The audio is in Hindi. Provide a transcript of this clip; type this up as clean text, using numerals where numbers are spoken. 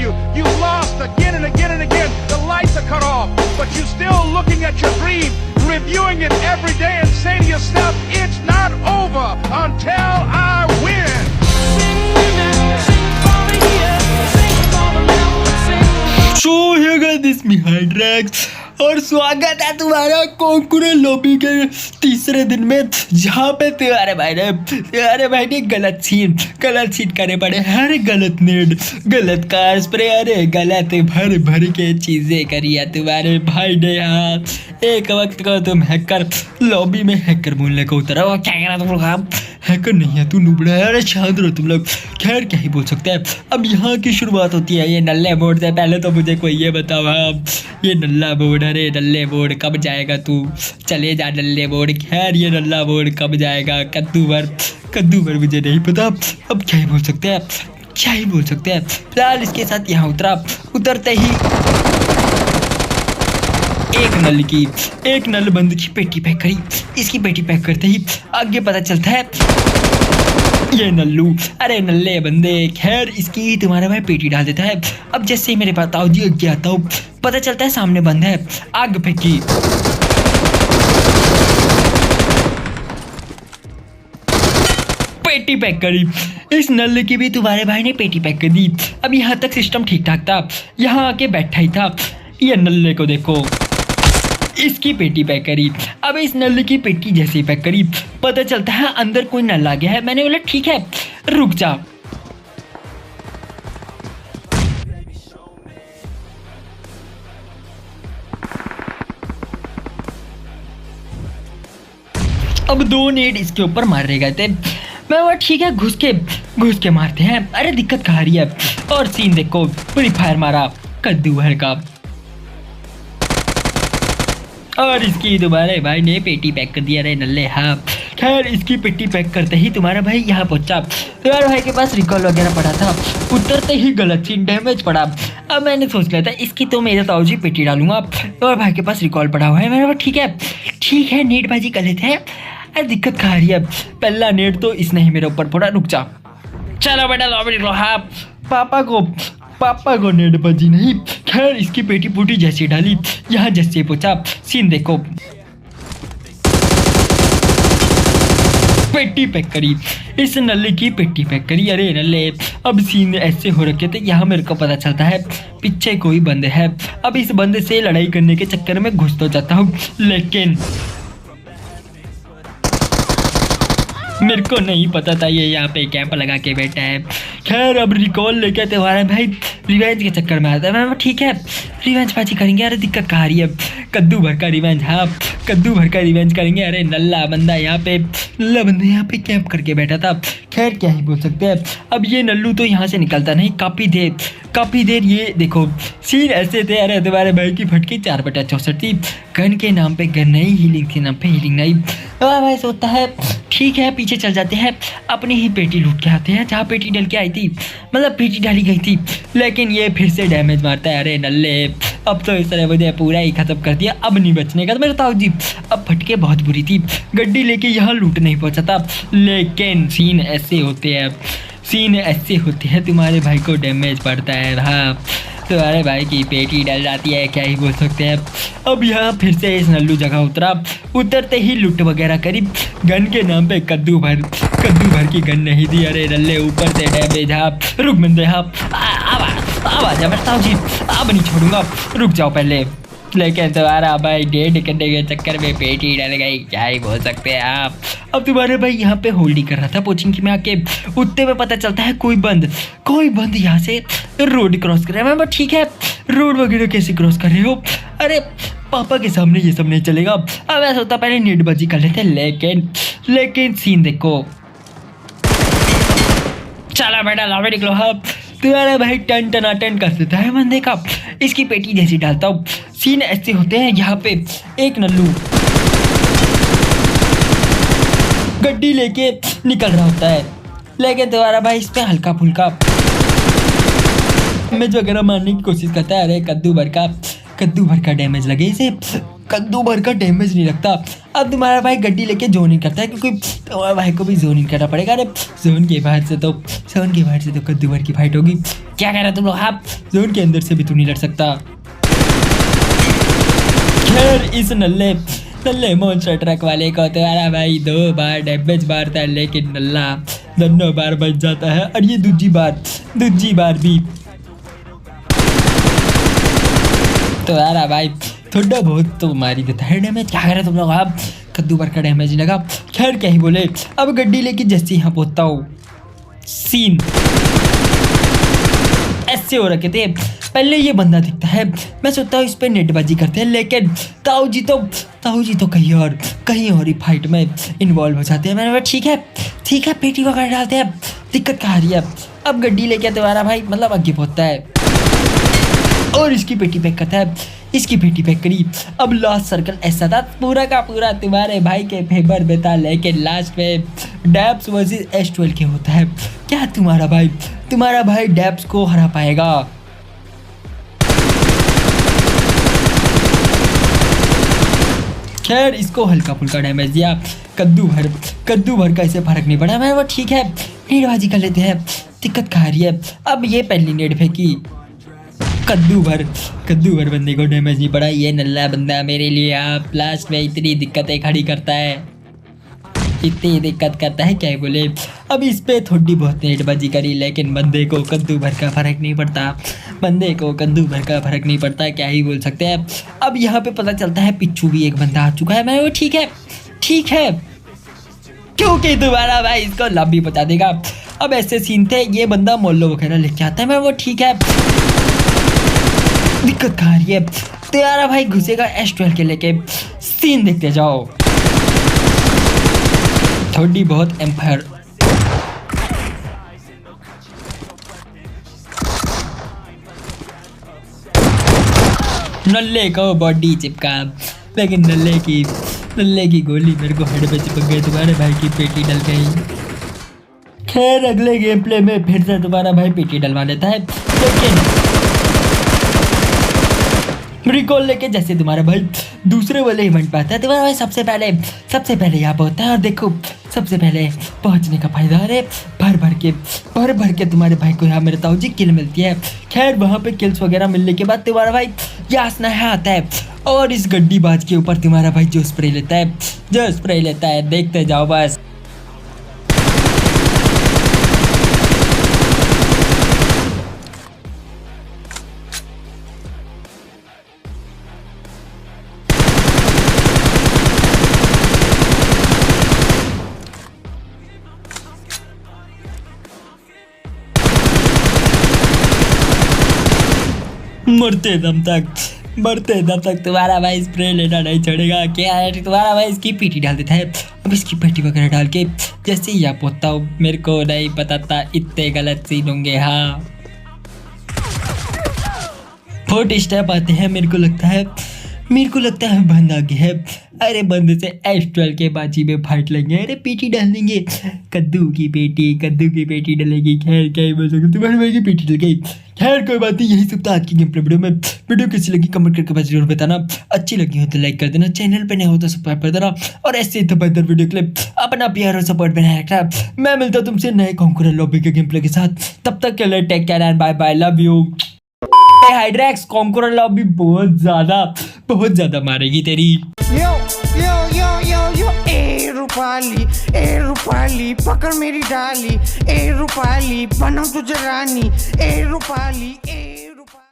telling you, you lost again and again and again. The lights are cut off, but you're still looking at your dream, reviewing it every day and saying to yourself, it's not over until I win. So hey guys मी हाइड्रैक्स और स्वागत है तुम्हारा कोंकुरे लॉबी के तीसरे दिन में, जहाँ पे तुम्हारे भाई ने गलत सीन करने पड़े। अरे गलत नेट, गलत कार स्प्रे, अरे गलत भर के चीजें करी है तुम्हारे भाई ने। यहाँ एक वक्त को तुम हैकर लॉबी में हैकर बोलने को उतरा, वो क्या करा तुम लोग? हैकर नहीं है तू, नुबड़ा है। अरे शांत रहो तुम लोग। खैर क्या ही बोल सकते हैं। अब यहाँ की शुरुआत होती है ये नल्ले बोर्ड से। पहले तो मुझे कोई ये बताओ, ये नल्ला बोर्ड, अरे नल्ले बोर्ड कब जाएगा तू? चले जा नल्ले बोर्ड। खैर ये नल्ला बोर्ड कब जाएगा? कद्दू भर मुझे नहीं पता। अब क्या ही बोल सकते हैं, फिलहाल इसके साथ यहाँ उतरते ही एक नल बंद की पेटी पैक करी। इसकी पेटी पैक करते ही आगे पता चलता है ये नल्लू, अरे नल्ले बंदे। खैर इसकी तुम्हारा भाई पेटी डाल देता है। अब जैसे ही मेरे पास आओ जी आगे आता हूँ, पता चलता है सामने बंद है। आग फेंकी, पेटी पैक करी। इस नल्ले की भी तुम्हारे भाई ने पेटी पैक कर दी। अब यहाँ तक सिस्टम ठीक ठाक था, यहाँ आके बैठा ही था। ये नल्ले को देखो, इसकी पेटी पैक करी। अब इस नल की पेटी जैसे ही पैक करी, पता चलता है अंदर कोई नल आ गया है। मैंने बोला ठीक है रुक जा। अब 2 नेट इसके ऊपर मारे गए थे। मैं बोला ठीक है घुस के मारते हैं। अरे दिक्कत कहाँ रही है? और सीन देखो, पूरी फायर मारा कद्दू भर का। और इसकी तुम्हारे भाई ने पेटी पैक कर दिया। रे नल्ले हाँ। खैर इसकी पेटी पैक करते ही तुम्हारा भाई यहाँ पहुंचा। तुम्हारे भाई के पास रिकॉल वगैरह पड़ा था। उतरते ही गलत सीन डैमेज पड़ा। अब मैंने सोच लिया था इसकी तो मेरे ताऊ जी पेटी डालूंगा। तुम्हारे भाई के पास रिकॉल पड़ा हुआ है। मैंने बोला ठीक है नेट बाजी कर लेते हैं। अरे दिक्कत कहाँ रही है? पहला नेट तो इसने ही मेरे ऊपर फोड़ा। रुक जा, चलो बेटा लॉबी निकलो। हाँ पापा को नेट बजी नहीं। खैर इसकी पेटी पुटी जैसी डाली, यहाँ जैसे पहुंचा। सीन देखो, पेटी पैक करी। इस नल्ले की पेटी पैक करी। अरे नल्ले, अब सीन ऐसे हो रखे थे। यहाँ मेरे को पता चलता है पीछे कोई बंद है। अब इस बंदे से लड़ाई करने के चक्कर में घुस तो जाता हूँ, लेकिन मेरे को नहीं पता था ये यहाँ पे कैंप लगा के बैठा है। खैर अब रिकॉल लेके तुम्हारा भाई रिवेंज के चक्कर में आता है। मैं ठीक है रिवेंज पाची करेंगे। अरे दिक्कत कहाँ रही है? कद्दू भर का रिवेंज। हाँ कद्दू भर का रिवेंज करेंगे। अरे नल्ला बंदा यहाँ पे कैंप करके बैठा था। खैर क्या ही बोल सकते हैं। अब ये नल्लू तो यहाँ से निकलता नहीं। काफ़ी देर ये देखो सीन ऐसे थे। अरे तुम्हारे भाई की फटकी 4/64 थी। गन के नाम पे गन नहीं, हीलिंग के नाम पे हीलिंग नहीं। भाई सोचता है ठीक है पीछे चल जाते हैं, अपनी ही पेटी लूट के आते हैं जहाँ पेटी डल के आई थी, मतलब पेटी डाली गई थी। लेकिन ये फिर से डैमेज मारता है। अरे नल्ले, अब तो इस तरह मुझे पूरा ही खत्म कर दिया। अब नहीं बचने का। तो मेरे ताऊ जी अब फटके बहुत बुरी थी। गड्डी लेके यहाँ लूट नहीं पहुँचा था। लेकिन सीन ऐसे होते हैं तुम्हारे भाई को डैमेज पड़ता है। हाँ तुम्हारे भाई की पेटी डल जाती है, क्या ही बोल सकते हैं। अब यहाँ फिर से इस नल्लू जगह उतरते ही लूट वगैरह करी। गन के नाम पे कद्दू भर की गन नहीं दी। अरे नल्ले ऊपर से डैमेज। हाँ रुक बंदे, हाँ अब आ जा मेरे ताऊ जी, अब नहीं छोड़ूंगा, रुक जाओ पहले। लेकिन तुम्हारा भाई डेढ़ करने के चक्कर में पेटी डल गई, क्या ही बोल सकते हैं आप। अब तुम्हारे भाई यहाँ पे होल्डिंग कर रहा था पोचिंग में आके। उतने में पता चलता है कोई बंद यहाँ से रोड क्रॉस कर रहा है। मैं ठीक है रोड वगैरह कैसे क्रॉस कर रहे हो? अरे पापा के सामने ये सब नहीं चलेगा। अब ऐसा होता पहले नेटबाजी कर लेते। लेकिन सीन देखो, चला बेटा लॉबी निकलो। हाँ तुम्हारा भाई टन कर देता है बंदे का। इसकी पेटी जैसी डालता हूँ। सीन ऐसे होते हैं यहाँ पे एक नल्लू गड्डी लेके निकल रहा होता है, लेकिन तुम्हारा भाई इस पे हल्का फुल्का डैमेज वगैरह मारने की कोशिश करता है। अरे कद्दू भर का डैमेज लगे इसे। कद्दू भर का डैमेज नहीं लगता। अब तुम्हारा भाई गड्डी लेके जोन इन करता है, क्योंकि तुम्हारे भाई को भी जोन इन करना पड़ेगा। अरे जोन के बाहर से तो कद्दू भर की फाइट होगी। क्या कह रहे हो तुम लोग? आप जोन के अंदर से भी तू नहीं लड़ सकता। खैर इस नल्ले मॉन्स्टर ट्रक वाले को तुम्हारा भाई 2 बार डैमेज मारता है, लेकिन नल्ला दोनों बार बच जाता है। और ये दूसरी बार भी तुम्हारा भाई थोड़ा बहुत तो मारी देता है डैमेज। क्या करे तुम लोग? आप कद्दू भर का डैमेज नहीं लगा। खैर क्या ही बोले। अब गड्डी लेके जैसे यहाँ पहुंचता हूँ, सीन ऐसे हो रखे थे। पहले ये बंदा दिखता है, मैं सोचता हूँ इस पे नेटबाजी करते हैं, लेकिन ताऊ जी तो कहीं और ही फाइट में इन्वॉल्व हो जाते हैं। मैंने बोला ठीक है पेटी वगैरह डालते हैं, दिक्कत कहाँ आ रही है। अब गड्डी लेके तुम्हारा भाई मतलब आगे पहुंचता है और इसकी पेटी पैक करता है। इसकी पेटी पैक करी। अब लास्ट सर्कल ऐसा था पूरा का पूरा तुम्हारे भाई के फेवर में था, लेकिन लास्ट में डैप्स वर्सेस S12 के होता है। क्या तुम्हारा भाई डैप्स को हरा पाएगा? खैर इसको हल्का फुल्का डैमेज दिया। कद्दू भर का इसे फर्क नहीं पड़ा। मैं वो ठीक है नेटबाजी कर लेते हैं, दिक्कत कहाँ आ रही है। अब ये पहली नेट फेंकी, कद्दू भर बंदे को डैमेज नहीं पड़ा। ये नल्ला बंदा मेरे लिए आप लास्ट में इतनी दिक्कतें खड़ी करता है, इतनी दिक्कत करता है, क्या बोले। अब इस पे थोड़ी बहुत नेटबाजी करी, लेकिन बंदे को कद्दू भर का फर्क नहीं पड़ता। क्या ही बोल सकते हैं। अब यहाँ पे पता चलता है पिच्छू भी एक बंदा आ चुका है। मैं वो ठीक है क्योंकि तुम्हारा भाई इसको लब भी बता देगा। अब ऐसे सीन थे, ये बंदा मोल्लो वगैरह लेके आता है। मैं वो ठीक है, दिक्कत कहाँ आ रही है। तुम्हारा भाई घुसेगा S12 के लेके। सीन देखते जाओ। थोड़ी बहुत एम्पायर नल्ले को बॉडी चिपका, लेकिन नल्ले की गोली मेरे को हेड पे चिपक गई। तुम्हारे भाई की पेटी डल गई। खैर अगले गेम प्ले में फिर से तुम्हारा भाई पेटी डलवा लेता है, लेकिन रिकॉल लेके जैसे तुम्हारा भाई दूसरे वाले इवेंट पे आता है, तुम्हारा भाई सबसे पहले यहाँ पे होता है। और देखो सबसे पहले पहुंचने का फायदा, अरे भर के तुम्हारे भाई को यहाँ मेरे ताऊ जी किल मिलती है। खैर वहाँ पे किल्स वगैरह मिलने के बाद तुम्हारा भाई यासना है आता है, और इस गड्डी बाज के ऊपर तुम्हारा भाई जो स्प्रे लेता है देखते जाओ बस। मरते दम तक तुम्हारा भाई स्प्रे लेना नहीं छोड़ेगा। क्या है तुम्हारा भाई इसकी पीटी डाल देता है। अब इसकी पेटी वगैरह डाल के जैसे ही यहाँ पहुँचता हूँ, मेरे को नहीं पता था इतने गलत सीन होंगे। हाँ 4 स्टेप आते हैं। मेरे को लगता है बंद आगे है। अरे बंद से S12 के बाजी में फाइट लेंगे। अरे पेटी डाल देंगे, कद्दू की पेटी डलेगी। खैर क्या ही बोल सकते, तुम्हारे भाई की पेटी डल गई। खैर कोई बात नहीं, यही सब था आज की गेम प्ले वीडियो में। वीडियो कैसी लगी कमेंट करके बस जरूर बताना। अच्छी लगी हो तो लाइक कर देना, चैनल पे नए हो तो सब्सक्राइब कर देना, और ऐसे तो बेहतर वीडियो के लिए अपना प्यार और सपोर्ट बनाए रखना। मैं मिलता हूँ तुमसे नए कॉन्करर लॉबी के गेम प्ले के साथ। तब तक के लिए take care and bye bye, love you. Hydrax conqueror lobby बहुत ज्यादा मारेगी तेरी। यो ए रूपाली पकड़ मेरी डाली। ए रूपाली बना तुझे रानी। ए रूपाली